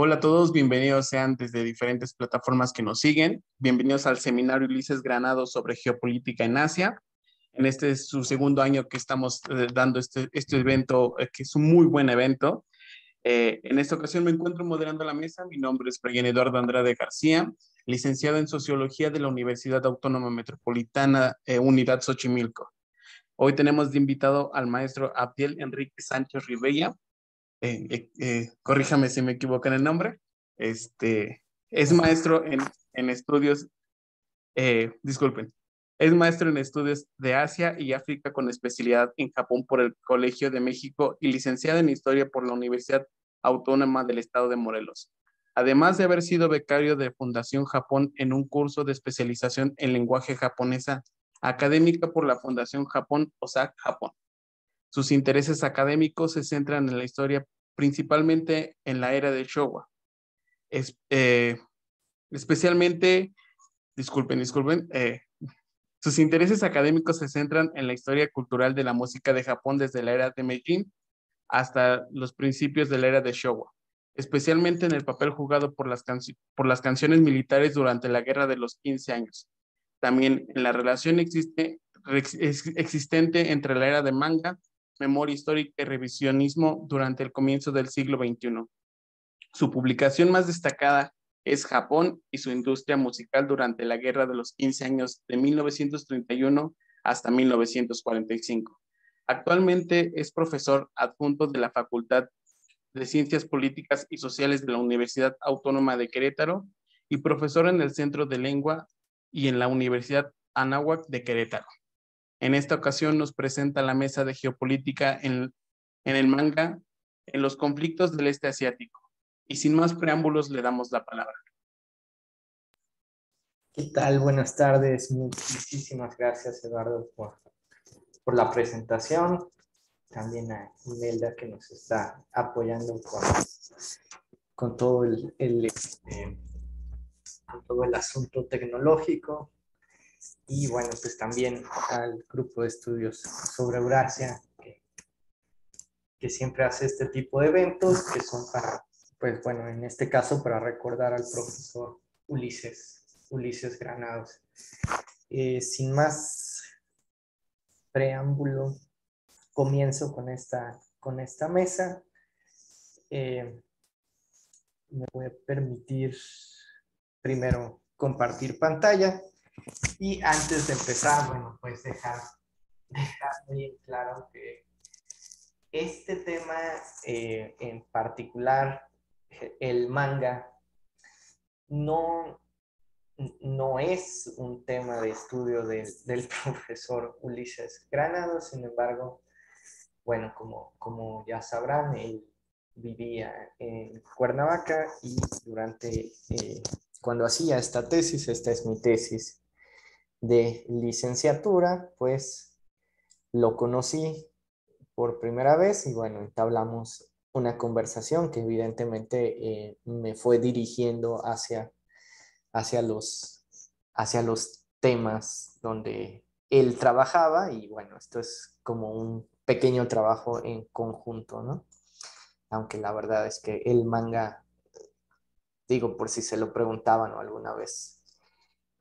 Hola a todos, bienvenidos sean desde diferentes plataformas que nos siguen. Bienvenidos al seminario Ulises Granados sobre geopolítica en Asia. En este es su segundo año que estamos dando este evento, que es un muy buen evento. En esta ocasión me encuentro moderando la mesa. Mi nombre es Brian Eduardo Andrade García, licenciado en Sociología de la Universidad Autónoma Metropolitana, Unidad Xochimilco. Hoy tenemos de invitado al maestro Abdiel Enrique Sánchez Ribella. Corríjame si me equivoco en el nombre. Es maestro en estudios, disculpen, es maestro en estudios de Asia y África con especialidad en Japón por el Colegio de México y licenciado en Historia por la Universidad Autónoma del Estado de Morelos. Además de haber sido becario de Fundación Japón en un curso de especialización en lenguaje japonesa académica por la Fundación Japón, Osaka, Japón. Sus intereses académicos se centran en la historia, principalmente en la era de Showa. Es, especialmente, disculpen, sus intereses académicos se centran en la historia cultural de la música de Japón desde la era de Meiji hasta los principios de la era de Showa, especialmente en el papel jugado por las canciones militares durante la Guerra de los 15 años. También en la relación existente entre la era de manga, memoria histórica y revisionismo durante el comienzo del siglo XXI. Su publicación más destacada es Japón y su industria musical durante la Guerra de los 15 años de 1931 hasta 1945. Actualmente es profesor adjunto de la Facultad de Ciencias Políticas y Sociales de la Universidad Autónoma de Querétaro y profesor en el Centro de Lengua y en la Universidad Anáhuac de Querétaro. En esta ocasión nos presenta la mesa de geopolítica en el manga, en los conflictos del este asiático. Y sin más preámbulos, le damos la palabra. ¿Qué tal? Buenas tardes. Muchísimas gracias, Eduardo, por la presentación. También a Imelda, que nos está apoyando con todo con todo el asunto tecnológico. Y bueno, pues también al grupo de estudios sobre Eurasia, que siempre hace este tipo de eventos, que son para, pues bueno, en este caso para recordar al profesor Ulises Granados. Sin más preámbulo, comienzo con esta mesa. Me voy a permitir primero compartir pantalla y antes de empezar, bueno, pues dejar bien claro que este tema en particular, el manga, no es un tema de estudio del profesor Ulises Granados. Sin embargo, bueno, como ya sabrán, él vivía en Cuernavaca y cuando hacía esta es mi tesis de licenciatura, pues lo conocí por primera vez y bueno, entablamos una conversación que evidentemente me fue dirigiendo hacia los temas donde él trabajaba y bueno, esto es como un pequeño trabajo en conjunto, ¿no? Aunque la verdad es que el manga, digo, por si se lo preguntaban o alguna vez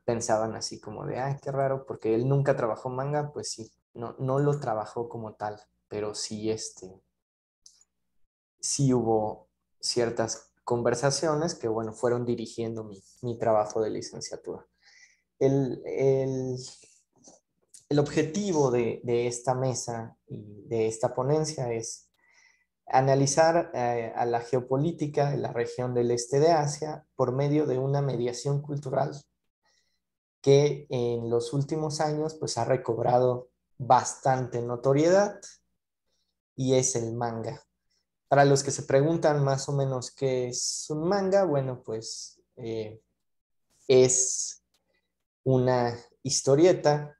pensaban así como de, ay, qué raro, porque él nunca trabajó manga, pues sí, no lo trabajó como tal, pero sí hubo ciertas conversaciones que, bueno, fueron dirigiendo mi trabajo de licenciatura. El objetivo de esta mesa y de esta ponencia es analizar a la geopolítica de la región del este de Asia por medio de una mediación cultural que en los últimos años pues ha recobrado bastante notoriedad y es el manga. Para los que se preguntan más o menos qué es un manga, bueno, pues es una historieta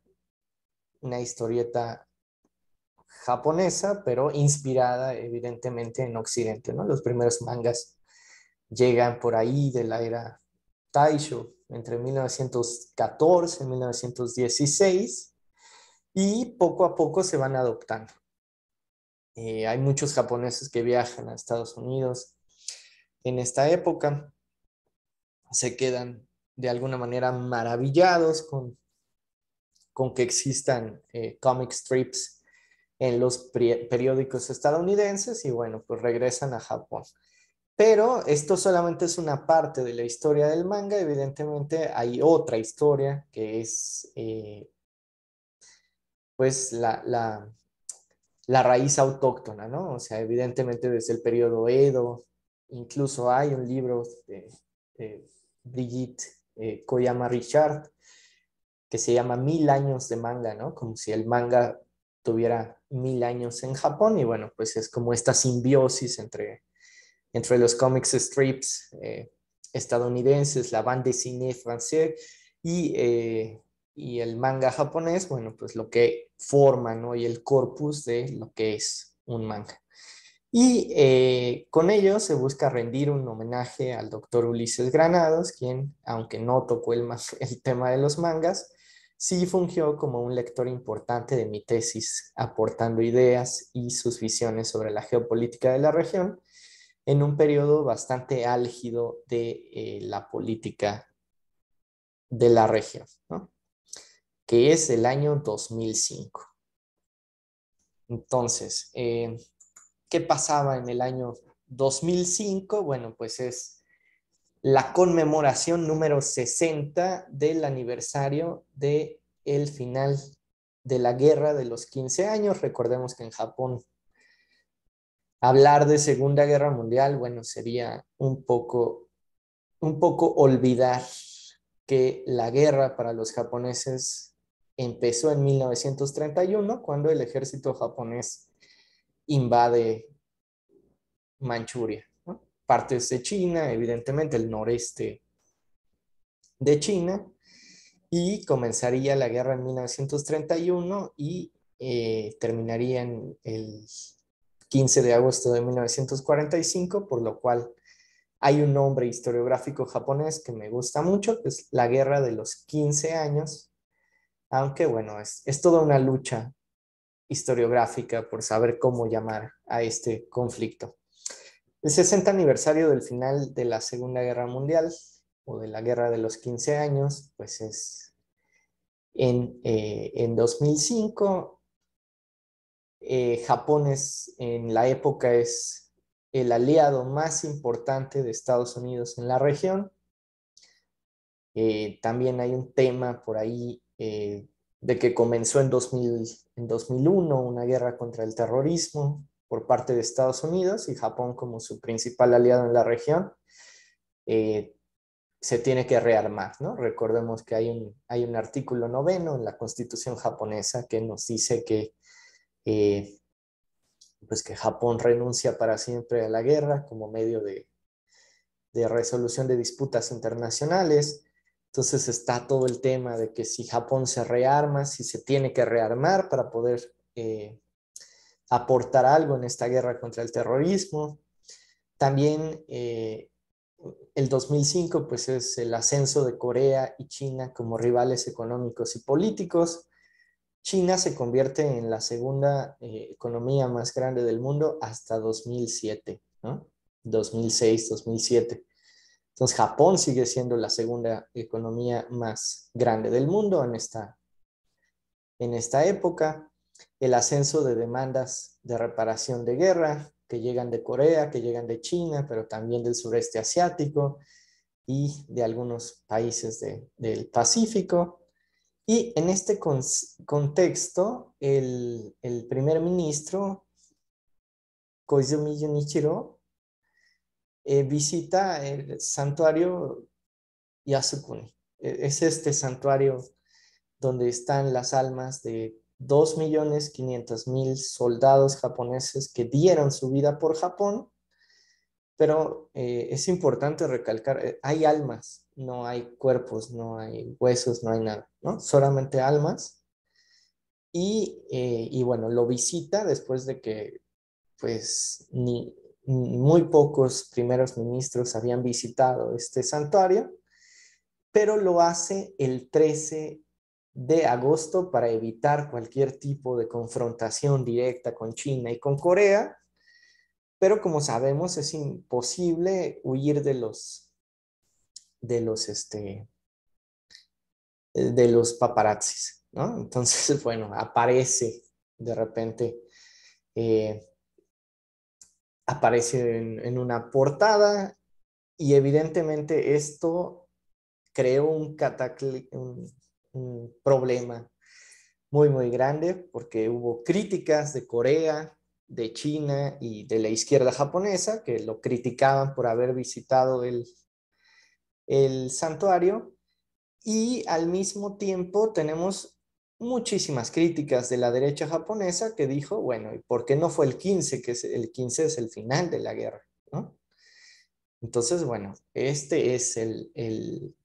japonesa, pero inspirada evidentemente en Occidente, ¿no? Los primeros mangas llegan por ahí de la era Taisho, entre 1914 y 1916, y poco a poco se van adoptando. Hay muchos japoneses que viajan a Estados Unidos en esta época se quedan de alguna manera maravillados con que existan comic strips en los periódicos estadounidenses y bueno, pues regresan a Japón. Pero esto solamente es una parte de la historia del manga. Evidentemente hay otra historia que es pues la raíz autóctona, ¿no? O sea, evidentemente desde el periodo Edo, incluso hay un libro de Brigitte Koyama Richard que se llama 1000 años de manga, ¿no? Como si el manga tuviera 1000 años en Japón y bueno, pues es como esta simbiosis entre los comics strips estadounidenses, la bande dessinée francés y el manga japonés, bueno, pues lo que forma, ¿no? Y el corpus de lo que es un manga. Y con ello se busca rendir un homenaje al doctor Ulises Granados, quien, aunque no tocó el tema de los mangas, sí fungió como un lector importante de mi tesis, aportando ideas y sus visiones sobre la geopolítica de la región en un periodo bastante álgido de la política de la región, ¿no? Que es el año 2005. Entonces, ¿qué pasaba en el año 2005? Bueno, pues es la conmemoración número 60 del aniversario del final de la Guerra de los 15 años. Recordemos que en Japón hablar de Segunda Guerra Mundial, bueno, sería un poco olvidar que la guerra para los japoneses empezó en 1931, cuando el ejército japonés invade Manchuria, ¿no? Partes de China, evidentemente el noreste de China, y comenzaría la guerra en 1931 y terminaría en el 15 de agosto de 1945, por lo cual hay un nombre historiográfico japonés que me gusta mucho, que es la Guerra de los 15 años, aunque bueno, es toda una lucha historiográfica por saber cómo llamar a este conflicto. El 60 aniversario del final de la Segunda Guerra Mundial o de la Guerra de los 15 años, pues es en 2005. Japón en la época es el aliado más importante de Estados Unidos en la región. También hay un tema por ahí de que comenzó en 2001 una guerra contra el terrorismo por parte de Estados Unidos y Japón como su principal aliado en la región eh, se tiene que rearmar, ¿no? Recordemos que hay un artículo 9º en la Constitución japonesa que nos dice eh, pues que Japón renuncia para siempre a la guerra como medio de resolución de disputas internacionales. Entonces está todo el tema de que si Japón se rearma, si se tiene que rearmar para poder aportar algo en esta guerra contra el terrorismo. También el 2005 pues es el ascenso de Corea y China como rivales económicos y políticos. China se convierte en la segunda economía más grande del mundo hasta 2007, ¿no? 2006, 2007. Entonces Japón sigue siendo la segunda economía más grande del mundo en esta época. El ascenso de demandas de reparación de guerra que llegan de Corea, que llegan de China, pero también del sureste asiático y de algunos países del Pacífico. Y en este contexto, el primer ministro, Koizumi Junichiro, visita el santuario Yasukuni. Es este santuario donde están las almas de 2.500.000 soldados japoneses que dieron su vida por Japón, pero es importante recalcar, hay almas, no hay cuerpos, no hay huesos, no hay nada, ¿no? Solamente almas. Y bueno, lo visita después de que pues muy pocos primeros ministros habían visitado este santuario, pero lo hace el 13 de agosto para evitar cualquier tipo de confrontación directa con China y con Corea, pero como sabemos es imposible huir de los, este, de los paparazzis, ¿no? Entonces, bueno, aparece de repente, eh, aparece en una portada y evidentemente esto creó un problema muy, muy grande porque hubo críticas de Corea, de China y de la izquierda japonesa que lo criticaban por haber visitado el santuario. Y al mismo tiempo tenemos muchísimas críticas de la derecha japonesa que dijo, bueno, ¿y por qué no fue el 15? Que el 15 es el final de la guerra, ¿no? Entonces, bueno, este es el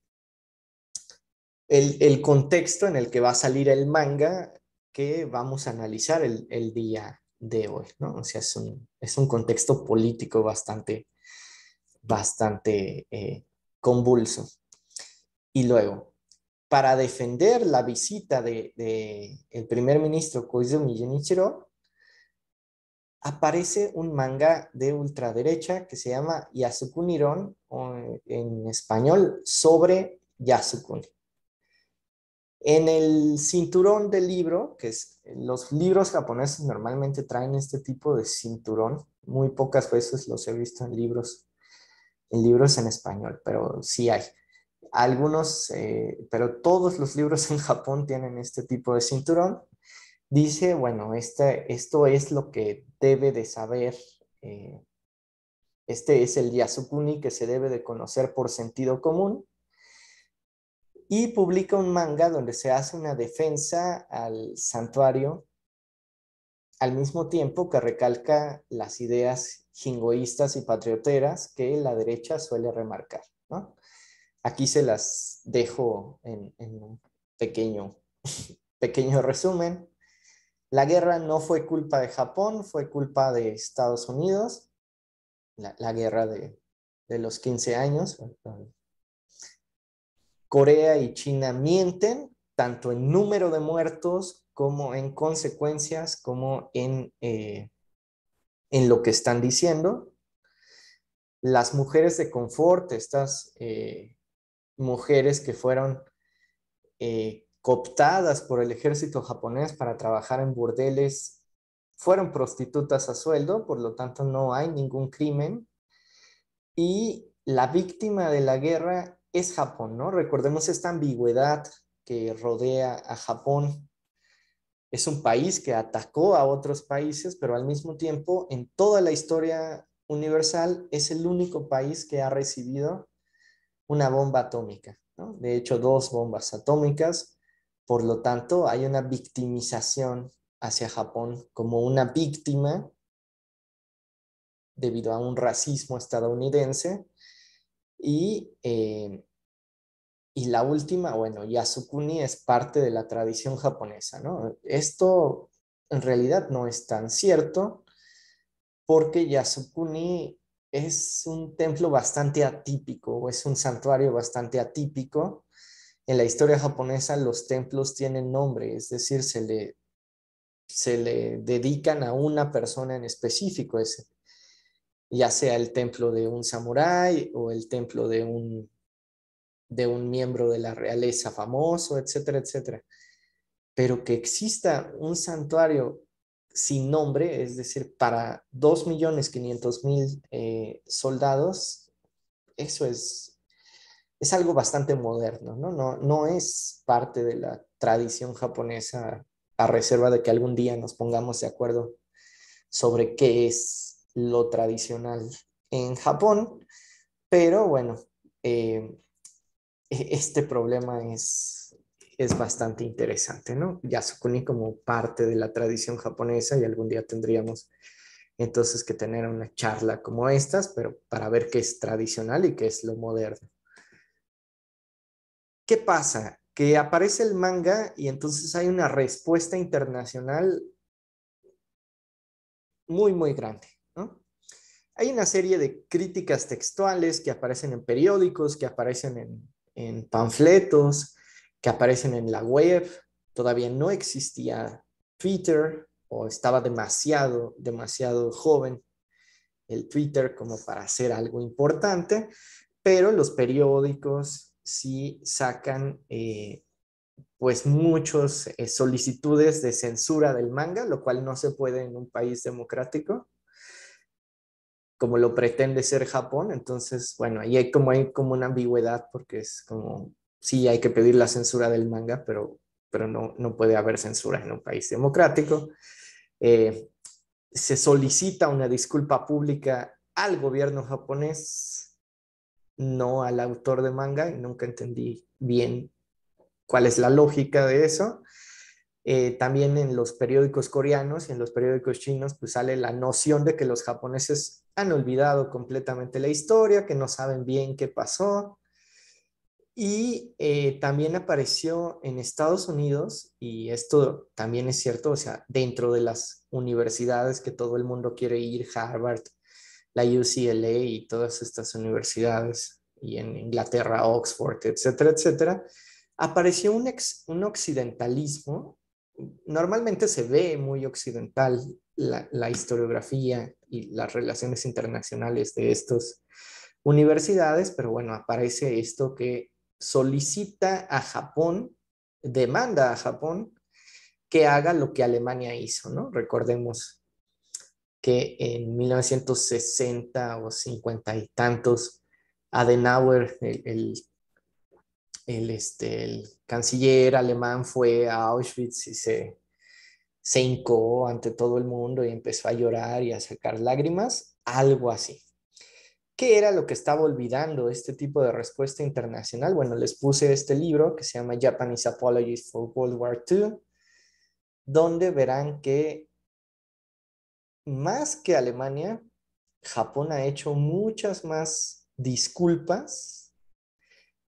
contexto en el que va a salir el manga que vamos a analizar el día de hoy, ¿no? O sea, es un contexto político bastante convulso. Y luego, para defender la visita de el primer ministro Koizumi Genichiro, aparece un manga de ultraderecha que se llama Yasukuni-ron, o en español, sobre Yasukuni. En el cinturón del libro, los libros japoneses normalmente traen este tipo de cinturón, muy pocas veces los he visto en libros en español, pero sí hay. Algunos, pero todos los libros en Japón tienen este tipo de cinturón. Dice, bueno, esto es lo que debe de saber, eh, este es el Yasukuni que se debe de conocer por sentido común, y publica un manga donde se hace una defensa al santuario al mismo tiempo que recalca las ideas jingoístas y patrioteras que la derecha suele remarcar, ¿no? Aquí se las dejo en un pequeño resumen. La guerra no fue culpa de Japón, fue culpa de Estados Unidos, la guerra de los 15 años. Corea y China mienten, tanto en número de muertos como en consecuencias, como en lo que están diciendo. Las mujeres de confort, estas mujeres que fueron cooptadas por el ejército japonés para trabajar en burdeles, fueron prostitutas a sueldo, por lo tanto no hay ningún crimen. Y la víctima de la guerra es Japón, ¿no? Recordemos esta ambigüedad que rodea a Japón. Es un país que atacó a otros países, pero al mismo tiempo, en toda la historia universal, es el único país que ha recibido una bomba atómica, ¿no? De hecho, dos bombas atómicas. Por lo tanto, hay una victimización hacia Japón como una víctima debido a un racismo estadounidense. Y, eh, y la última, bueno, Yasukuni es parte de la tradición japonesa, ¿no? Esto en realidad no es tan cierto porque Yasukuni es un templo bastante atípico, o es un santuario bastante atípico. En la historia japonesa los templos tienen nombre, es decir, se le dedican a una persona en específico, ya sea el templo de un samurái o el templo de un miembro de la realeza famoso, etcétera, etcétera. Pero que exista un santuario sin nombre, es decir, para 2.500.000 soldados, eso es algo bastante moderno, ¿no? No es parte de la tradición japonesa, a reserva de que algún día nos pongamos de acuerdo sobre qué es lo tradicional en Japón, pero bueno, eh, este problema es bastante interesante, ¿no? Yasukuni como parte de la tradición japonesa, y algún día tendríamos entonces que tener una charla como estas, pero para ver qué es tradicional y qué es lo moderno. ¿Qué pasa? Que aparece el manga y entonces hay una respuesta internacional muy, muy grande, ¿no? Hay una serie de críticas textuales que aparecen en periódicos, que aparecen en panfletos, que aparecen en la web. Todavía no existía Twitter o estaba demasiado joven el Twitter como para hacer algo importante, pero los periódicos sí sacan pues muchas solicitudes de censura del manga, lo cual no se puede en un país democrático, como lo pretende ser Japón. Entonces, bueno, ahí hay como una ambigüedad, porque es como, sí, hay que pedir la censura del manga, pero no puede haber censura en un país democrático. Eh, Se solicita una disculpa pública al gobierno japonés, no al autor de manga, y nunca entendí bien cuál es la lógica de eso. También en los periódicos coreanos y en los periódicos chinos, pues sale la noción de que los japoneses han olvidado completamente la historia, que no saben bien qué pasó. Y también apareció en Estados Unidos, y esto también es cierto, o sea, dentro de las universidades que todo el mundo quiere ir, Harvard, la UCLA y todas estas universidades, y en Inglaterra, Oxford, etcétera, etcétera, apareció un occidentalismo. Normalmente se ve muy occidental la historiografía y las relaciones internacionales de estas universidades, pero bueno, aparece esto que solicita a Japón, demanda a Japón que haga lo que Alemania hizo, ¿no? Recordemos que en 1960 o 50 y tantos, Adenauer, el canciller alemán, fue a Auschwitz y se hincó ante todo el mundo y empezó a llorar y a sacar lágrimas, algo así. ¿Qué era lo que estaba olvidando este tipo de respuesta internacional? Bueno, les puse este libro que se llama Japanese Apologies for World War II, donde verán que más que Alemania, Japón ha hecho muchas más disculpas,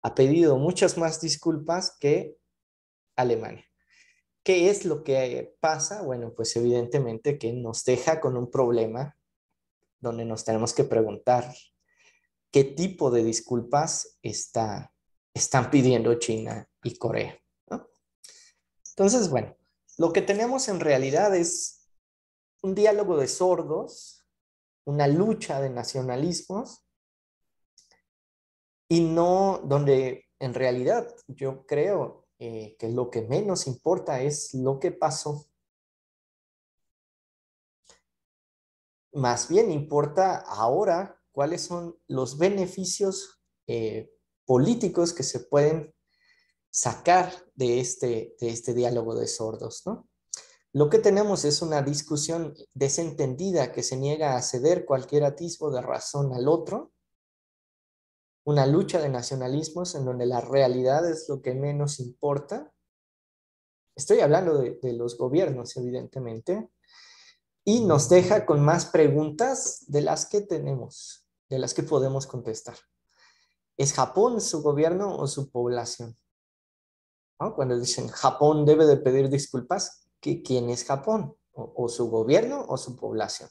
ha pedido muchas más disculpas que Alemania. ¿Qué es lo que pasa? Bueno, pues evidentemente que nos deja con un problema donde nos tenemos que preguntar qué tipo de disculpas están pidiendo China y Corea, ¿no? Entonces, bueno, lo que tenemos en realidad es un diálogo de sordos, una lucha de nacionalismos, y no donde en realidad yo creo que lo que menos importa es lo que pasó. Más bien importa ahora cuáles son los beneficios políticos que se pueden sacar de este diálogo de sordos, ¿no? Lo que tenemos es una discusión desentendida que se niega a ceder cualquier atisbo de razón al otro, una lucha de nacionalismos en donde la realidad es lo que menos importa. Estoy hablando de los gobiernos, evidentemente, y nos deja con más preguntas de las que tenemos, de las que podemos contestar. ¿Es Japón su gobierno o su población? ¿No? Cuando dicen Japón debe de pedir disculpas, ¿quién es Japón? ¿O su gobierno o su población?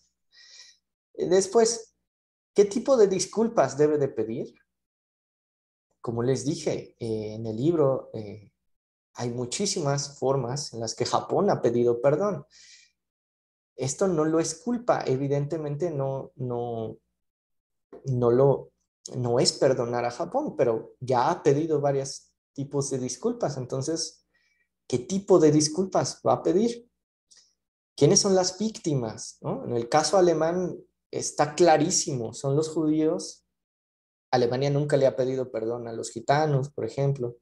Después, ¿qué tipo de disculpas debe de pedir? Como les dije en el libro, hay muchísimas formas en las que Japón ha pedido perdón. Esto no lo es culpa, evidentemente no lo, no es perdonar a Japón, pero ya ha pedido varios tipos de disculpas. Entonces, ¿qué tipo de disculpas va a pedir? ¿Quiénes son las víctimas? ¿No? En el caso alemán está clarísimo, son los judíos. Alemania nunca le ha pedido perdón a los gitanos, por ejemplo.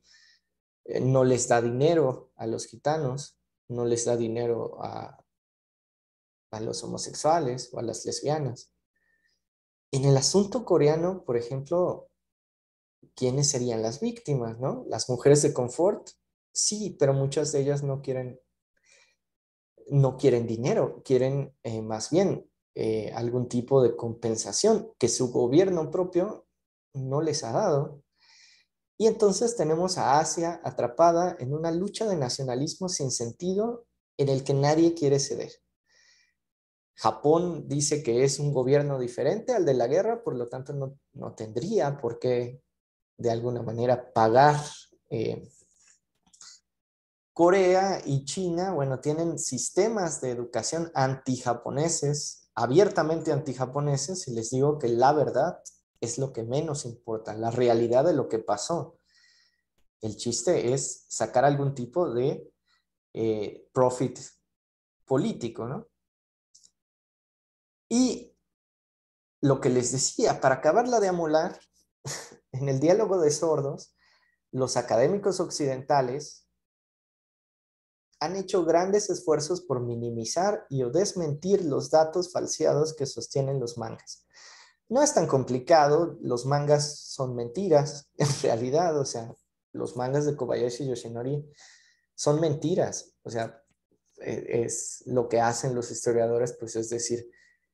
No les da dinero a los gitanos, no les da dinero a los homosexuales o a las lesbianas. En el asunto coreano, por ejemplo, ¿quiénes serían las víctimas, no? Las mujeres de confort, sí, pero muchas de ellas no quieren dinero, quieren más bien algún tipo de compensación que su gobierno propio no les ha dado. Y entonces tenemos a Asia atrapada en una lucha de nacionalismo sin sentido en el que nadie quiere ceder. Japón dice que es un gobierno diferente al de la guerra, por lo tanto no tendría por qué de alguna manera pagar. Corea y China, bueno, tienen sistemas de educación anti-japoneses, abiertamente antijaponeses y les digo que la verdad es lo que menos importa, la realidad de lo que pasó. El chiste es sacar algún tipo de profit político, ¿no? Y lo que les decía, para acabarla de amolar, en el diálogo de sordos, los académicos occidentales han hecho grandes esfuerzos por minimizar y o desmentir los datos falseados que sostienen los mangas. No es tan complicado, los mangas son mentiras, en realidad, o sea, los mangas de Kobayashi Yoshinori son mentiras, o sea, es lo que hacen los historiadores, pues es decir,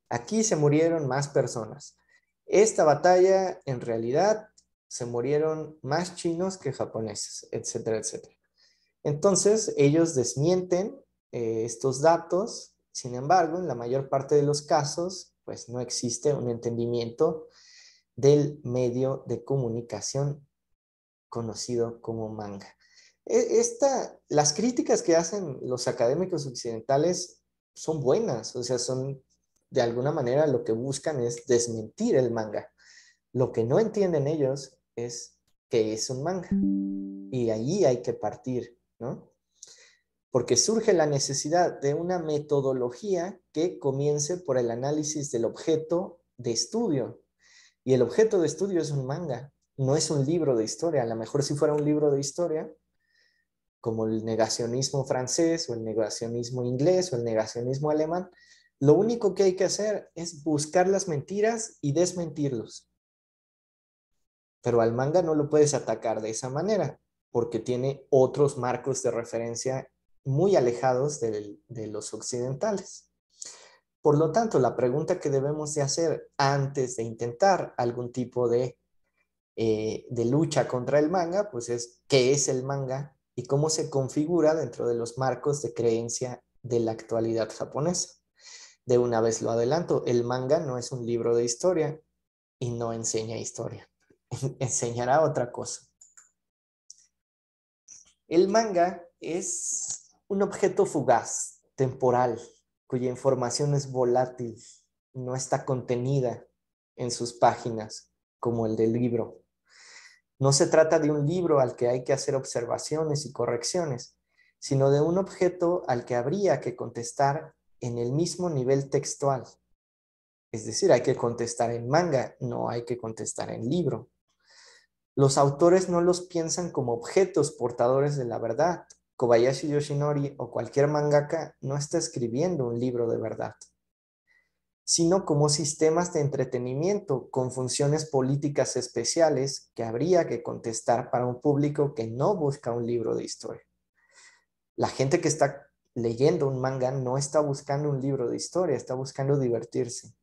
aquí se murieron más personas. Esta batalla, en realidad, se murieron más chinos que japoneses, etcétera, etcétera. Entonces, ellos desmienten estos datos, sin embargo, en la mayor parte de los casos, pues no existe un entendimiento del medio de comunicación conocido como manga. Las críticas que hacen los académicos occidentales son buenas, o sea, son de alguna manera lo que buscan es desmentir el manga. Lo que no entienden ellos es qué es un manga. Y ahí hay que partir, ¿no? Porque surge la necesidad de una metodología que comience por el análisis del objeto de estudio. Y el objeto de estudio es un manga, no es un libro de historia. A lo mejor si fuera un libro de historia, como el negacionismo francés o el negacionismo inglés o el negacionismo alemán, lo único que hay que hacer es buscar las mentiras y desmentirlos. Pero al manga no lo puedes atacar de esa manera, porque tiene otros marcos de referencia muy alejados de los occidentales. Por lo tanto, la pregunta que debemos de hacer antes de intentar algún tipo de lucha contra el manga, pues es ¿qué es el manga y cómo se configura dentro de los marcos de creencia de la actualidad japonesa? De una vez lo adelanto, el manga no es un libro de historia y no enseña historia, enseñará otra cosa. El manga es un objeto fugaz, temporal, cuya información es volátil, no está contenida en sus páginas como el del libro. No se trata de un libro al que hay que hacer observaciones y correcciones, sino de un objeto al que habría que contestar en el mismo nivel textual. Es decir, hay que contestar en manga, no hay que contestar en libro. Los autores no los piensan como objetos portadores de la verdad. Kobayashi Yoshinori o cualquier mangaka no está escribiendo un libro de verdad, sino como sistemas de entretenimiento con funciones políticas especiales que habría que contestar para un público que no busca un libro de historia. La gente que está leyendo un manga no está buscando un libro de historia, está buscando divertirse.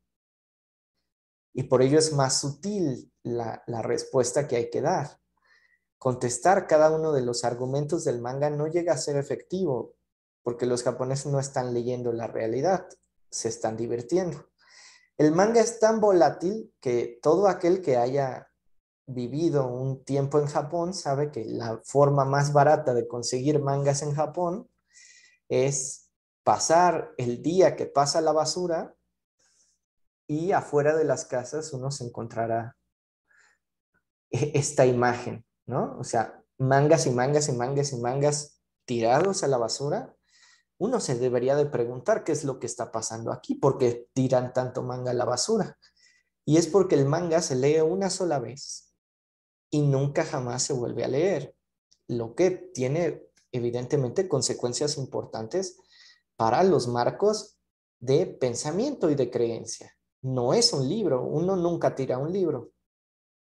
Y por ello es más sutil la respuesta que hay que dar. Contestar cada uno de los argumentos del manga no llega a ser efectivo, porque los japoneses no están leyendo la realidad, se están divirtiendo. El manga es tan volátil que todo aquel que haya vivido un tiempo en Japón sabe que la forma más barata de conseguir mangas en Japón es pasar el día que pasa la basura y afuera de las casas uno se encontrará esta imagen, ¿no? O sea, mangas y mangas y mangas y mangas tirados a la basura. Uno se debería de preguntar qué es lo que está pasando aquí, por qué tiran tanto manga a la basura. Y es porque el manga se lee una sola vez y nunca jamás se vuelve a leer, lo que tiene evidentemente consecuencias importantes para los marcos de pensamiento y de creencia. No es un libro, uno nunca tira un libro,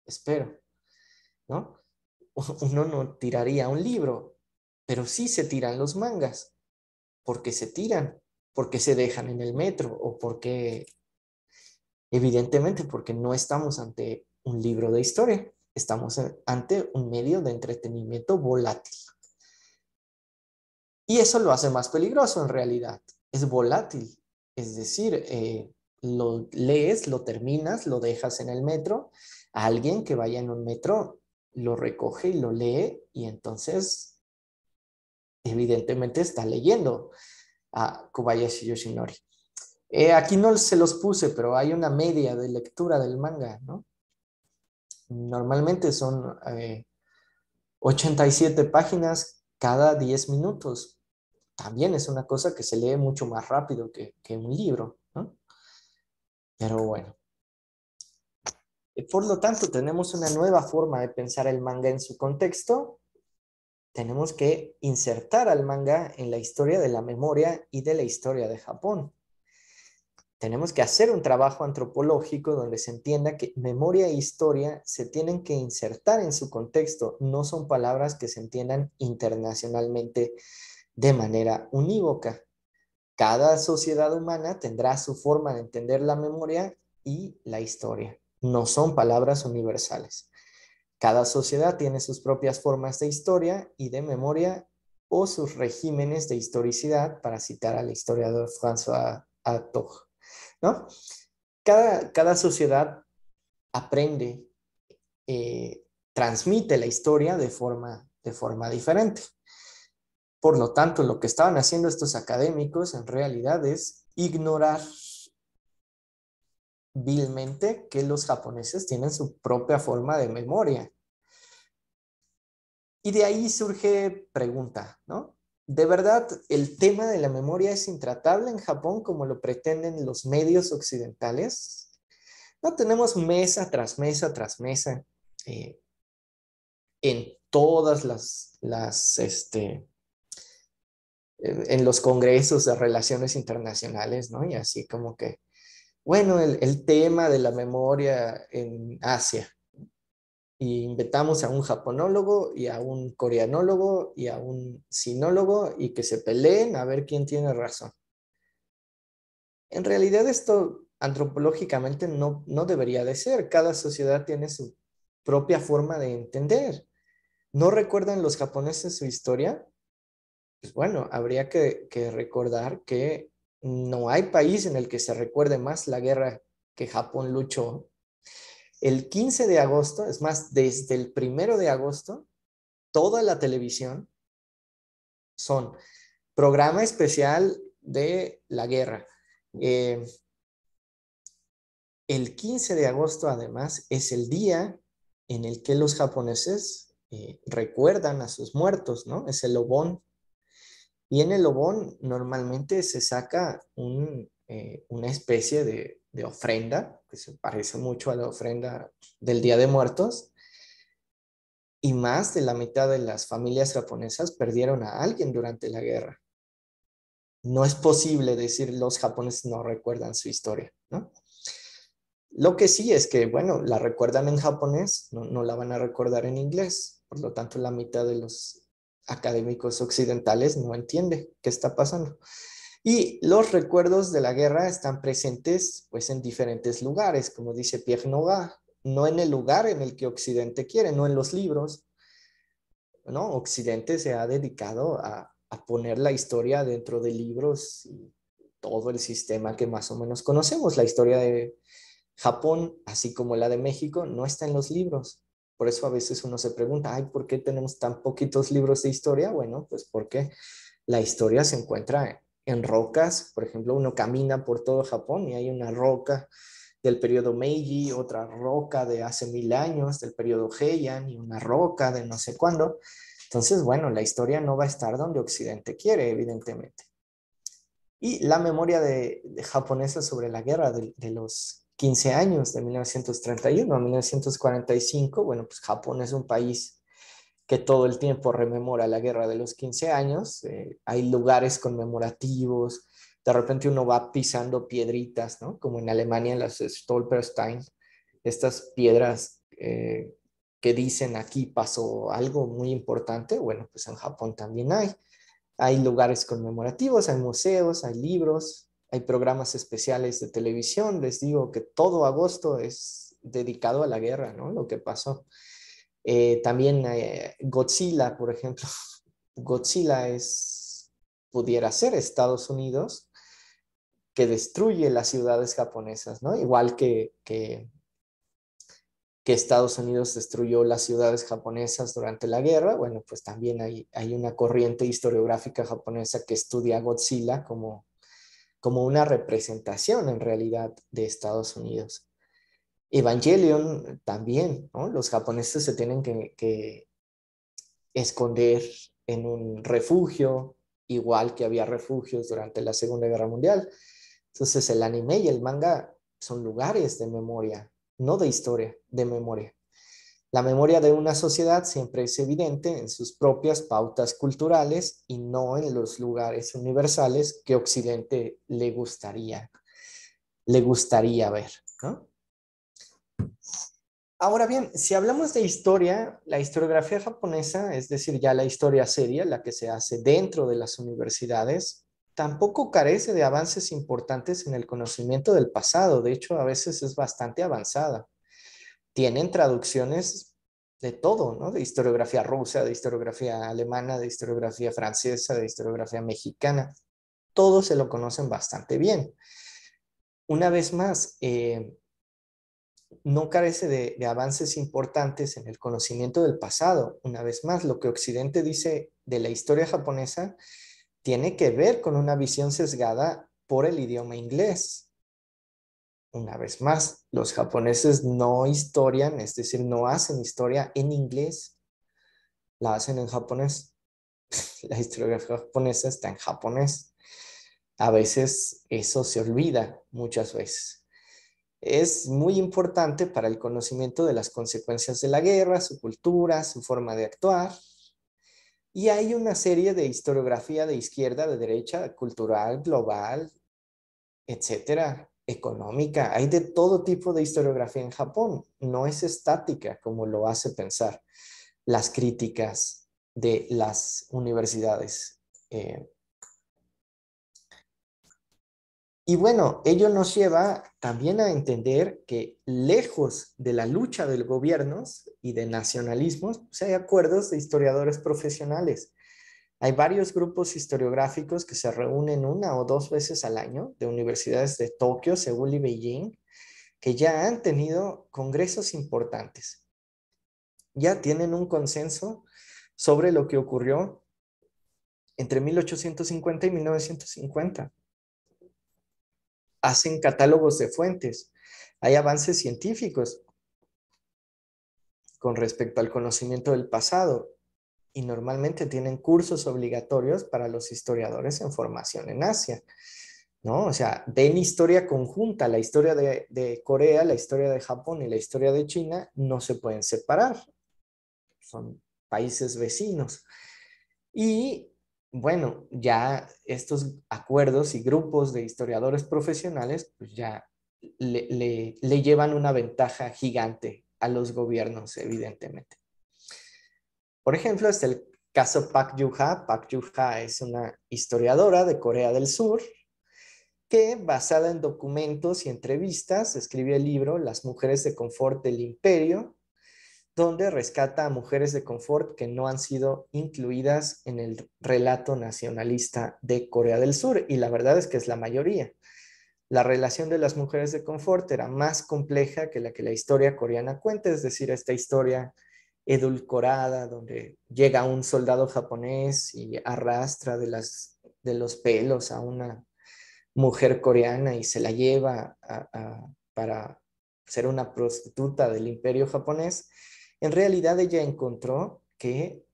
espero, ¿no? Uno no tiraría un libro, pero sí se tiran los mangas. ¿Por qué se tiran? ¿Por qué se dejan en el metro? O porque, evidentemente, porque no estamos ante un libro de historia, estamos ante un medio de entretenimiento volátil. Y eso lo hace más peligroso en realidad. Es volátil. Es decir, lo lees, lo terminas, lo dejas en el metro. A alguien que vaya en un metro lo recoge y lo lee y entonces evidentemente está leyendo a Kobayashi Yoshinori. Aquí no se los puse, pero hay una media de lectura del manga, ¿no? Normalmente son 87 páginas cada 10 minutos. También es una cosa que se lee mucho más rápido que un libro, ¿no? Pero bueno. Por lo tanto, tenemos una nueva forma de pensar el manga en su contexto. Tenemos que insertar al manga en la historia de la memoria y de la historia de Japón. Tenemos que hacer un trabajo antropológico donde se entienda que memoria e historia se tienen que insertar en su contexto. No son palabras que se entiendan internacionalmente de manera unívoca. Cada sociedad humana tendrá su forma de entender la memoria y la historia. No son palabras universales. Cada sociedad tiene sus propias formas de historia y de memoria o sus regímenes de historicidad, para citar al historiador François Hartog, ¿no? Cada sociedad aprende, transmite la historia de forma diferente. Por lo tanto, lo que estaban haciendo estos académicos en realidad es ignorar vilmente que los japoneses tienen su propia forma de memoria. Y de ahí surge pregunta, ¿no? ¿De verdad el tema de la memoria es intratable en Japón como lo pretenden los medios occidentales? No tenemos mesa tras mesa tras mesa eh, en todas en los congresos de relaciones internacionales, ¿no? Y así como que, bueno, el tema de la memoria en Asia. Y invitamos a un japonólogo y a un coreanólogo y a un sinólogo y que se peleen a ver quién tiene razón. En realidad esto antropológicamente no debería de ser. Cada sociedad tiene su propia forma de entender. ¿No recuerdan los japoneses su historia? Pues bueno, habría que recordar que no hay país en el que se recuerde más la guerra que Japón luchó. El 15 de agosto, es más, desde el 1 de agosto, toda la televisión son programa especial de la guerra. Eh, el 15 de agosto, además, es el día en el que los japoneses recuerdan a sus muertos, ¿no? Es el Obon. Y en el Obon normalmente se saca una especie de ofrenda, que se parece mucho a la ofrenda del Día de Muertos, y más de la mitad de las familias japonesas perdieron a alguien durante la guerra. No es posible decir los japoneses no recuerdan su historia, ¿no? Lo que sí es que, bueno, la recuerdan en japonés, no la van a recordar en inglés. Por lo tanto, la mitad de los académicos occidentales no entiende qué está pasando. Y los recuerdos de la guerra están presentes, pues, en diferentes lugares, como dice Pierre Nogard, no en el lugar en el que Occidente quiere, no en los libros, ¿no? Occidente se ha dedicado a poner la historia dentro de libros y todo el sistema que más o menos conocemos. La historia de Japón, así como la de México, no está en los libros. Por eso a veces uno se pregunta, ay, ¿por qué tenemos tan poquitos libros de historia? Bueno, pues porque la historia se encuentra en rocas. Por ejemplo, uno camina por todo Japón y hay una roca del periodo Meiji, otra roca de hace 1000 años, del periodo Heian, y una roca de no sé cuándo. Entonces, bueno, la historia no va a estar donde Occidente quiere, evidentemente. Y la memoria de japonesa sobre la guerra de los 15 años, de 1931 a 1945, bueno, pues Japón es un país que todo el tiempo rememora la guerra de los 15 años. Hay lugares conmemorativos, de repente uno va pisando piedritas, ¿no? Como en Alemania, en las Stolperstein, estas piedras que dicen aquí pasó algo muy importante. Bueno, pues en Japón también hay. Hay lugares conmemorativos, hay museos, hay libros, hay programas especiales de televisión. Les digo que todo agosto es dedicado a la guerra, ¿no? Lo que pasó. También Godzilla, por ejemplo. Godzilla pudiera ser Estados Unidos, que destruye las ciudades japonesas, ¿no? Igual que Estados Unidos destruyó las ciudades japonesas durante la guerra. Bueno, pues también hay una corriente historiográfica japonesa que estudia a Godzilla como una representación en realidad de Estados Unidos. Evangelion también, ¿no? Los japoneses se tienen que esconder en un refugio, igual que había refugios durante la Segunda Guerra Mundial. Entonces el anime y el manga son lugares de memoria, no de historia, de memoria. La memoria de una sociedad siempre es evidente en sus propias pautas culturales y no en los lugares universales que Occidente le gustaría ver, ¿no? Ahora bien, si hablamos de historia, la historiografía japonesa, es decir, ya la historia seria, la que se hace dentro de las universidades, tampoco carece de avances importantes en el conocimiento del pasado. De hecho, a veces es bastante avanzada. Tienen traducciones de todo, ¿no? De historiografía rusa, de historiografía alemana, de historiografía francesa, de historiografía mexicana. Todos se lo conocen bastante bien. Una vez más, no carece de avances importantes en el conocimiento del pasado. Una vez más, lo que Occidente dice de la historia japonesa tiene que ver con una visión sesgada por el idioma inglés. Una vez más, los japoneses no historian, es decir, no hacen historia en inglés, la hacen en japonés. La historiografía japonesa está en japonés. A veces eso se olvida, muchas veces. Es muy importante para el conocimiento de las consecuencias de la guerra, su cultura, su forma de actuar. Y hay una serie de historiografía de izquierda, de derecha, cultural, global, etcétera, económica. Hay de todo tipo de historiografía en Japón. No es estática como lo hace pensar las críticas de las universidades. Y bueno, ello nos lleva también a entender que lejos de la lucha de gobiernos y de nacionalismos, pues hay acuerdos de historiadores profesionales. Hay varios grupos historiográficos que se reúnen una o dos veces al año de universidades de Tokio, Seúl y Beijing, que ya han tenido congresos importantes. Ya tienen un consenso sobre lo que ocurrió entre 1850 y 1950. Hacen catálogos de fuentes. Hay avances científicos con respecto al conocimiento del pasado y normalmente tienen cursos obligatorios para los historiadores en formación en Asia, ¿no? O sea, ven historia conjunta, la historia de Corea, la historia de Japón y la historia de China no se pueden separar, son países vecinos. Y bueno, ya estos acuerdos y grupos de historiadores profesionales, pues ya le llevan una ventaja gigante a los gobiernos, evidentemente. Por ejemplo, está el caso Park Joo-ha. Park Joo-ha es una historiadora de Corea del Sur que, basada en documentos y entrevistas, escribió el libro Las mujeres de confort del imperio, donde rescata a mujeres de confort que no han sido incluidas en el relato nacionalista de Corea del Sur, y la verdad es que es la mayoría. La relación de las mujeres de confort era más compleja que la historia coreana cuenta, es decir, esta historia edulcorada donde llega un soldado japonés y arrastra de los pelos a una mujer coreana y se la lleva para ser una prostituta del imperio japonés. En realidad ella encontró que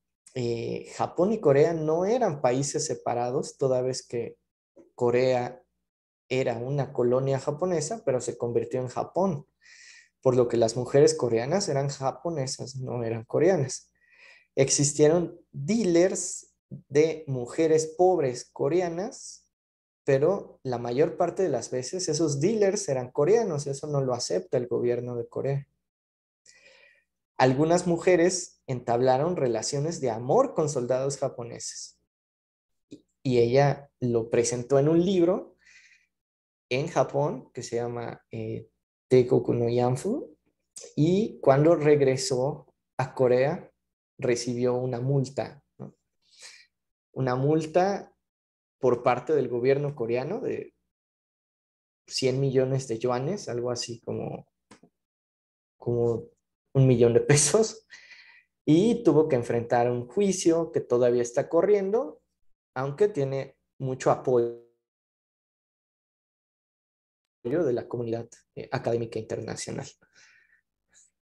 Japón y Corea no eran países separados, toda vez que Corea era una colonia japonesa, pero se convirtió en Japón, por lo que las mujeres coreanas eran japonesas, no eran coreanas. Existieron dealers de mujeres pobres coreanas, pero la mayor parte de las veces esos dealers eran coreanos, eso no lo acepta el gobierno de Corea. Algunas mujeres entablaron relaciones de amor con soldados japoneses y ella lo presentó en un libro en Japón que se llama Teikoku no Yanfu, y cuando regresó a Corea recibió una multa, ¿no? Una multa por parte del gobierno coreano de 100 millones de yuanes, algo así como 1 millón de pesos, y tuvo que enfrentar un juicio que todavía está corriendo, aunque tiene mucho apoyo de la comunidad académica internacional.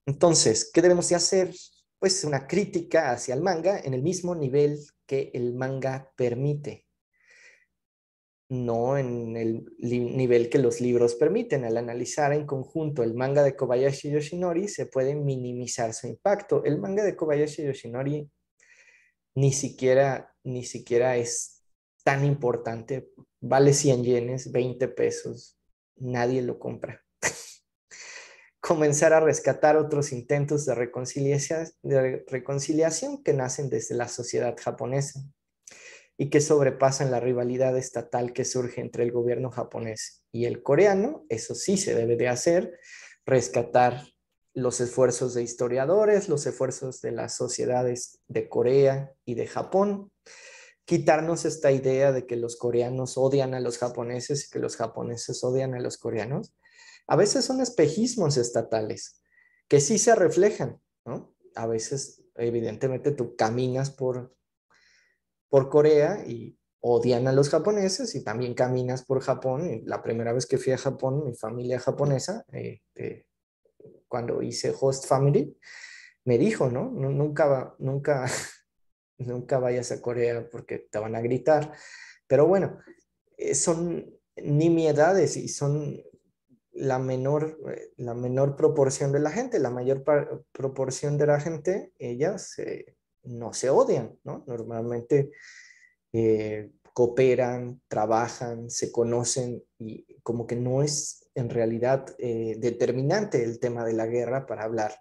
Entonces, ¿qué debemos de hacer? Pues una crítica hacia el manga en el mismo nivel que el manga permite, no en el nivel que los libros permiten. Al analizar en conjunto el manga de Kobayashi Yoshinori, se puede minimizar su impacto. El manga de Kobayashi Yoshinori ni siquiera es tan importante. Vale 100 yenes, 20 pesos. Nadie lo compra. Comenzar a rescatar otros intentos de reconciliación que nacen desde la sociedad japonesa y que sobrepasan la rivalidad estatal que surge entre el gobierno japonés y el coreano. Eso sí se debe de hacer, rescatar los esfuerzos de historiadores, los esfuerzos de las sociedades de Corea y de Japón, quitarnos esta idea de que los coreanos odian a los japoneses y que los japoneses odian a los coreanos. A veces son espejismos estatales que sí se reflejan, ¿no? A veces, evidentemente, tú caminas por Corea y odian a los japoneses, y también caminas por Japón. Y la primera vez que fui a Japón, mi familia japonesa, cuando hice host family, me dijo, ¿no? Nunca, nunca, nunca vayas a Corea porque te van a gritar. Pero bueno, son nimiedades y son la menor proporción de la gente. La mayor proporción de la gente, ellas no se odian, ¿no? Normalmente cooperan, trabajan, se conocen, y como que no es en realidad determinante el tema de la guerra para hablar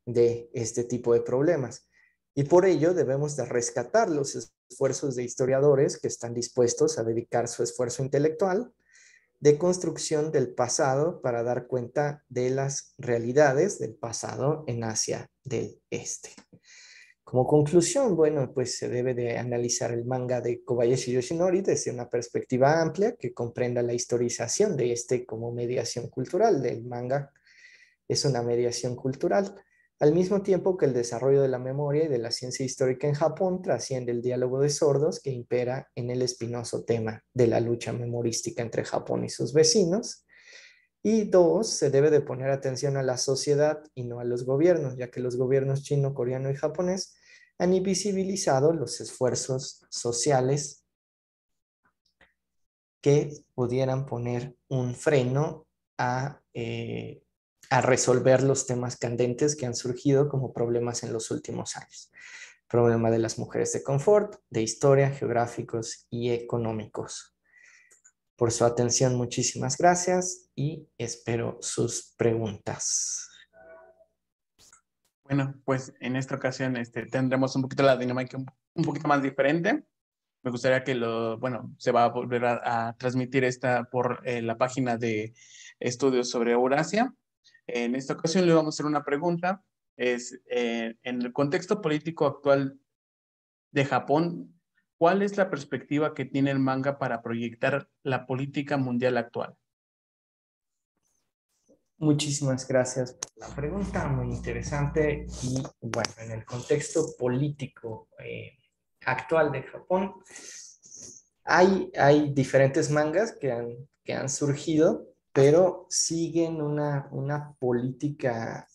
de este tipo de problemas. Y por ello debemos de rescatar los esfuerzos de historiadores que están dispuestos a dedicar su esfuerzo intelectual de construcción del pasado para dar cuenta de las realidades del pasado en Asia del Este. Como conclusión, bueno, pues se debe de analizar el manga de Kobayashi Yoshinori desde una perspectiva amplia que comprenda la historización de este como mediación cultural. El manga es una mediación cultural, al mismo tiempo que el desarrollo de la memoria y de la ciencia histórica en Japón trasciende el diálogo de sordos que impera en el espinoso tema de la lucha memorística entre Japón y sus vecinos. Y dos, se debe de poner atención a la sociedad y no a los gobiernos, ya que los gobiernos chino, coreano y japonés han invisibilizado los esfuerzos sociales que pudieran poner un freno a resolver los temas candentes que han surgido como problemas en los últimos años. Problema de las mujeres de confort, de historia, geográficos y económicos. Por su atención, muchísimas gracias y espero sus preguntas. Bueno, pues en esta ocasión tendremos un poquito la dinámica un poquito más diferente. Me gustaría que se va a volver a transmitir por la página de Estudios sobre Eurasia. En esta ocasión le vamos a hacer una pregunta. En el contexto político actual de Japón, ¿cuál es la perspectiva que tiene el manga para proyectar la política mundial actual? Muchísimas gracias por la pregunta, muy interesante. Y bueno, en el contexto político actual de Japón, hay diferentes mangas que han surgido, pero siguen una política.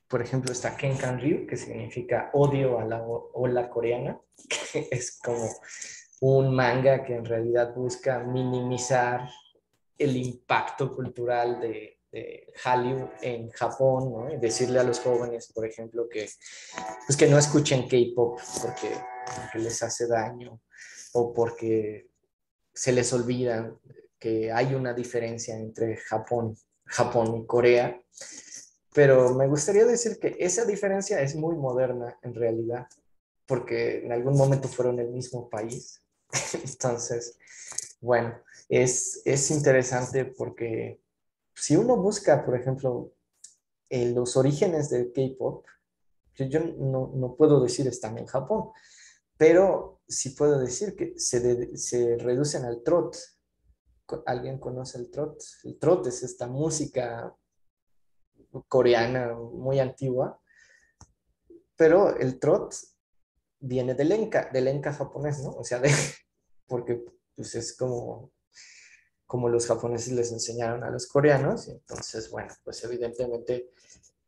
Por ejemplo, está Kenkan-Ryu, que significa odio a la ola coreana, que es como un manga que en realidad busca minimizar el impacto cultural de Hallyu en Japón, ¿no? Y decirle a los jóvenes, por ejemplo, que no escuchen K-pop porque les hace daño, o porque se les olvida que hay una diferencia entre Japón y Corea. Pero me gustaría decir que esa diferencia es muy moderna en realidad, porque en algún momento fueron el mismo país. Entonces, bueno, es interesante porque si uno busca, por ejemplo, los orígenes del K-pop, yo no puedo decir están en Japón, pero sí puedo decir que se reducen al trot. ¿Alguien conoce el trot? El trot es esta música coreana muy antigua, pero el trot viene del Enka japonés, ¿no? O sea, porque pues es como los japoneses les enseñaron a los coreanos. Y entonces, bueno, pues evidentemente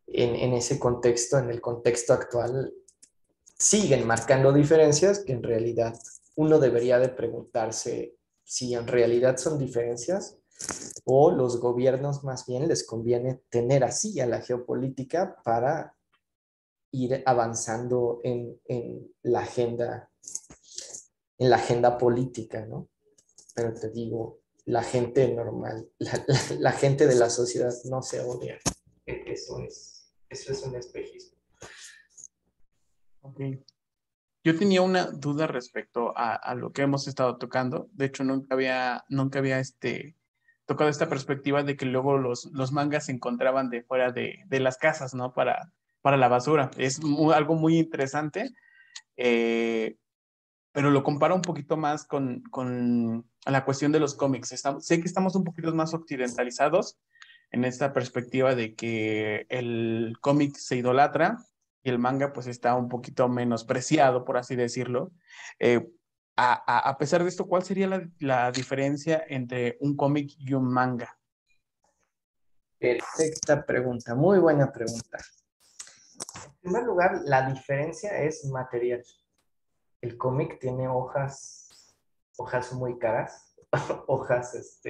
en ese contexto, en el contexto actual, siguen marcando diferencias que en realidad uno debería de preguntarse si en realidad son diferencias o los gobiernos más bien les conviene tener así a la geopolítica para ir avanzando en la agenda política, ¿no? Pero te digo, la gente normal, la gente de la sociedad no se odia. Eso es un espejismo. Ok. Yo tenía una duda respecto a lo que hemos estado tocando. De hecho, nunca había tocado esta perspectiva de que luego los mangas se encontraban de fuera de las casas, ¿no? Para la basura. Es algo muy interesante, eh, pero lo comparo un poquito más con la cuestión de los cómics. Sé que estamos un poquito más occidentalizados en esta perspectiva de que el cómic se idolatra y el manga pues está un poquito menospreciado, por así decirlo. Eh, a pesar de esto, ¿cuál sería la diferencia entre un cómic y un manga? Perfecta pregunta, muy buena pregunta. En primer lugar, la diferencia es material. El cómic tiene hojas muy caras, hojas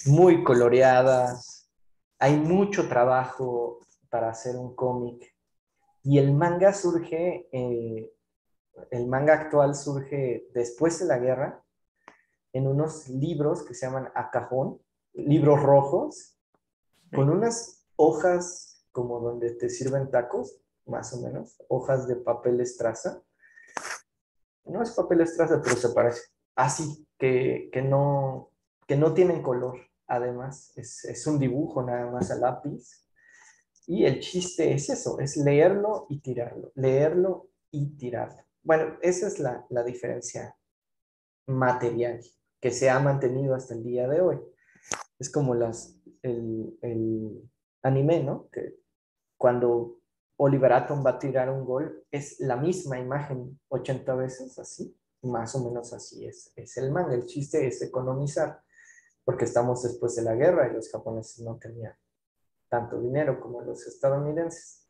muy coloreadas. Hay mucho trabajo para hacer un cómic. Y el manga actual surge después de la guerra en unos libros que se llaman akajón, libros rojos, con Ok. unas hojas como donde te sirven tacos, más o menos, hojas de papel estraza. No es papel estraza, pero se parece. Así, que no tienen color. Además, es un dibujo nada más a lápiz. Y el chiste es eso, es leerlo y tirarlo, leerlo y tirarlo. Bueno, esa es la diferencia material que se ha mantenido hasta el día de hoy. Es como el anime, ¿no? Que cuando Oliver Atom va a tirar un gol, es la misma imagen 80 veces, así, más o menos así es el manga. El chiste es economizar, porque estamos después de la guerra y los japoneses no tenían tanto dinero como los estadounidenses.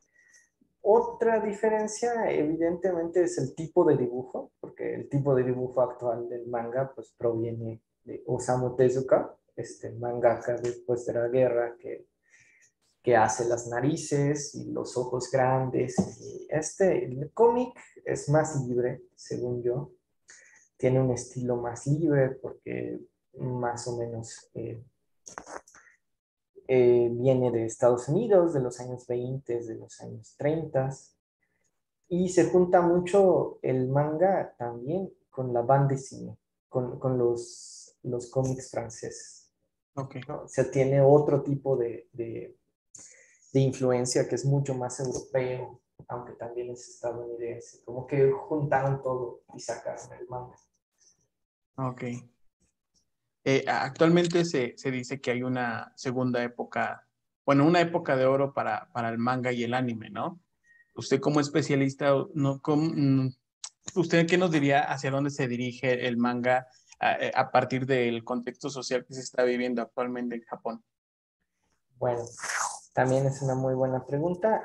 Otra diferencia, evidentemente, es el tipo de dibujo, porque el tipo de dibujo actual del manga pues, proviene de Osamu Tezuka, este mangaka después de la guerra que hace las narices y los ojos grandes. Y el cómic es más libre, según yo. Tiene un estilo más libre porque más o menos viene de Estados Unidos, de los años 20, de los años 30. Y se junta mucho el manga también con la bande dessinée, con los cómics franceses, Ok. ¿no? O sea, tiene otro tipo de influencia que es mucho más europeo, aunque también es estadounidense. Como que juntaron todo y sacaron el manga. Ok. Actualmente se dice que hay una segunda época, bueno, una época de oro para el manga y el anime, ¿no? Usted como especialista, no, ¿usted qué nos diría hacia dónde se dirige el manga a partir del contexto social que se está viviendo actualmente en Japón? Bueno, también es una muy buena pregunta.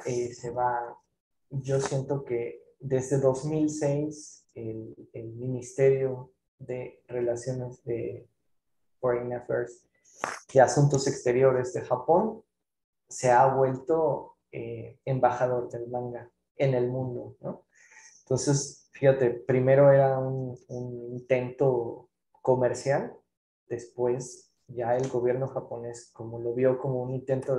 Yo siento que desde 2006 el Ministerio de Relaciones de Foreign Affairs de Asuntos Exteriores de Japón se ha vuelto embajador del manga en el mundo, ¿no? Entonces, fíjate, primero era un intento comercial, después ya el gobierno japonés, como lo vio como un intento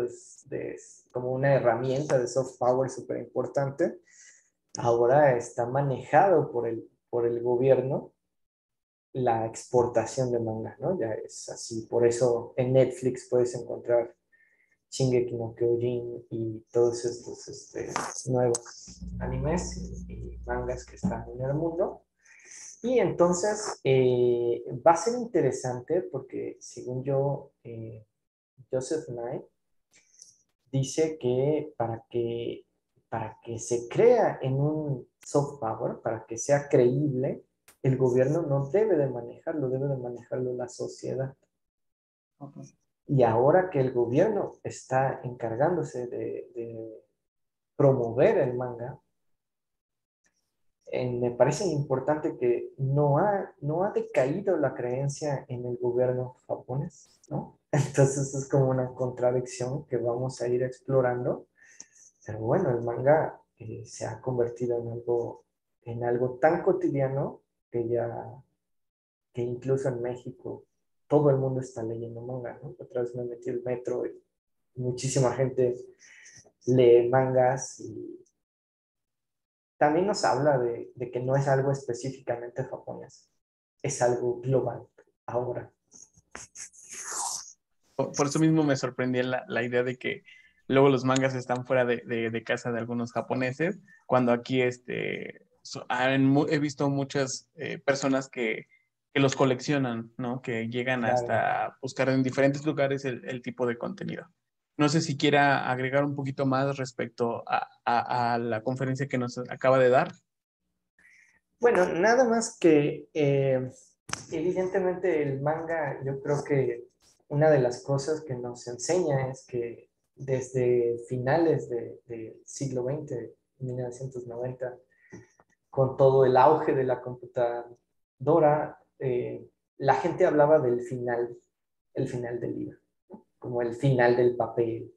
como una herramienta de soft power súper importante, ahora está manejado por el gobierno la exportación de manga, ¿no? Ya es así, por eso en Netflix puedes encontrar Shingeki no Kyojin y todos estos nuevos animes y mangas que están en el mundo. Y entonces va a ser interesante porque según yo, Joseph Knight dice que para que se crea en un soft power, para que sea creíble, el gobierno no debe de manejarlo, debe de manejarlo la sociedad. Ok. Y ahora que el gobierno está encargándose de promover el manga, me parece importante que no ha decaído la creencia en el gobierno japonés, ¿no? Entonces es como una contradicción que vamos a ir explorando. Pero bueno, el manga se ha convertido en algo tan cotidiano que incluso en México todo el mundo está leyendo manga, ¿no? Otra vez me metí el metro y muchísima gente lee mangas y también nos habla de que no es algo específicamente japonés, es algo global ahora. Por eso mismo me sorprendía la idea de que luego los mangas están fuera de casa de algunos japoneses, cuando aquí he visto muchas personas que los coleccionan, ¿no? Que llegan Claro. hasta buscar en diferentes lugares el tipo de contenido. No sé si quiera agregar un poquito más respecto a la conferencia que nos acaba de dar. Bueno, nada más que evidentemente el manga, yo creo que una de las cosas que nos enseña es que desde finales del siglo XX, 1990, con todo el auge de la computadora, la gente hablaba del final, el final del libro, ¿no? Como el final del papel,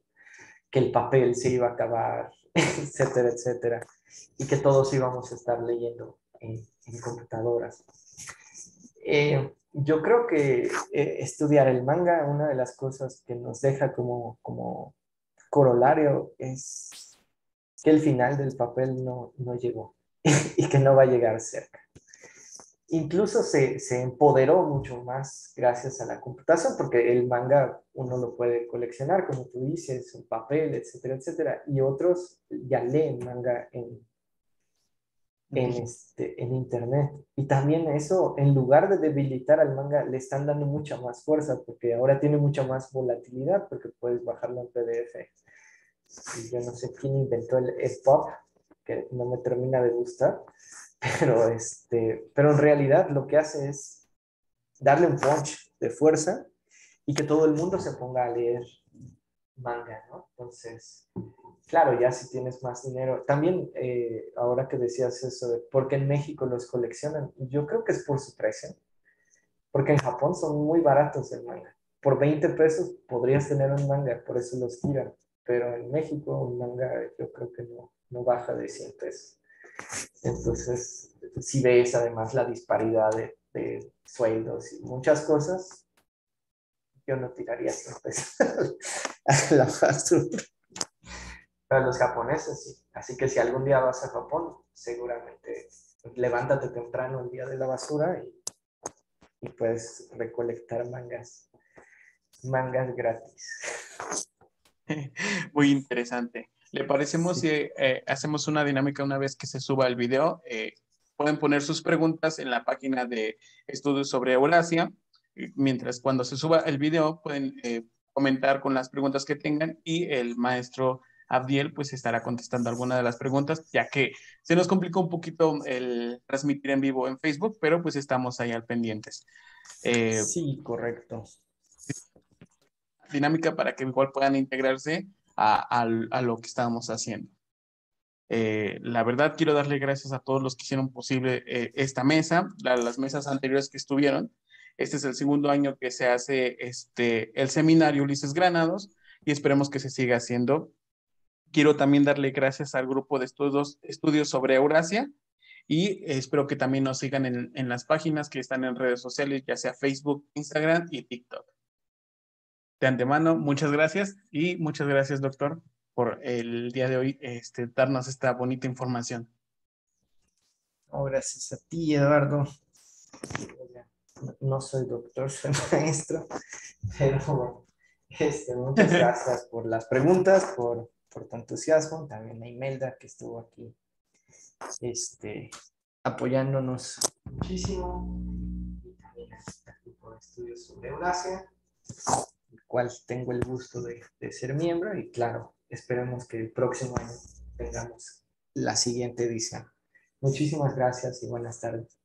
que el papel se iba a acabar, etcétera, etcétera, y que todos íbamos a estar leyendo en computadoras. Yo creo que estudiar el manga, una de las cosas que nos deja como corolario es que el final del papel no llegó y que no va a llegar cerca. Incluso se empoderó mucho más gracias a la computación, porque el manga uno lo puede coleccionar, como tú dices, en papel, etcétera, etcétera, y otros ya leen manga en internet. Y también eso, en lugar de debilitar al manga, le están dando mucha más fuerza, porque ahora tiene mucha más volatilidad, porque puedes bajarlo en PDF. Y yo no sé quién inventó el EPUB, que no me termina de gustar, pero en realidad lo que hace es darle un punch de fuerza y que todo el mundo se ponga a leer manga, ¿no? Entonces, claro, ya si tienes más dinero. También, ahora que decías eso de por qué en México los coleccionan, yo creo que es por su precio, porque en Japón son muy baratos el manga. Por 20 pesos podrías tener un manga, por eso los tiran. Pero en México un manga yo creo que no baja de 100 pesos. Entonces, si ves además la disparidad de sueldos y muchas cosas, yo no tiraría 100 pesos a la basura. Para los japoneses, sí. Así que si algún día vas a Japón, seguramente levántate temprano el día de la basura y puedes recolectar mangas gratis. Muy interesante. ¿Le parecemos si Sí, hacemos una dinámica una vez que se suba el video? Pueden poner sus preguntas en la página de Estudios sobre Eurasia. Mientras cuando se suba el video pueden comentar con las preguntas que tengan y el maestro Abdiel pues estará contestando alguna de las preguntas, ya que se nos complicó un poquito el transmitir en vivo en Facebook, pero pues estamos ahí al pendientes. Eh, sí, correcto. Dinámica para que igual puedan integrarse a lo que estábamos haciendo. La verdad, quiero darle gracias a todos los que hicieron posible esta mesa, las mesas anteriores que estuvieron. Este es el segundo año que se hace el seminario Ulises Granados y esperemos que se siga haciendo. Quiero también darle gracias al grupo de estudios sobre Eurasia y espero que también nos sigan en las páginas que están en redes sociales, ya sea Facebook, Instagram y TikTok. De antemano, muchas gracias y muchas gracias, doctor, por el día de hoy darnos esta bonita información. Oh, gracias a ti, Eduardo. No soy doctor, soy maestro, pero muchas gracias por las preguntas, por tu entusiasmo. También a Imelda, que estuvo aquí apoyándonos muchísimo. Y también al grupo de estudios sobre Eurasia, el cual tengo el gusto de ser miembro. Y claro, esperemos que el próximo año tengamos la siguiente edición. Muchísimas gracias y buenas tardes.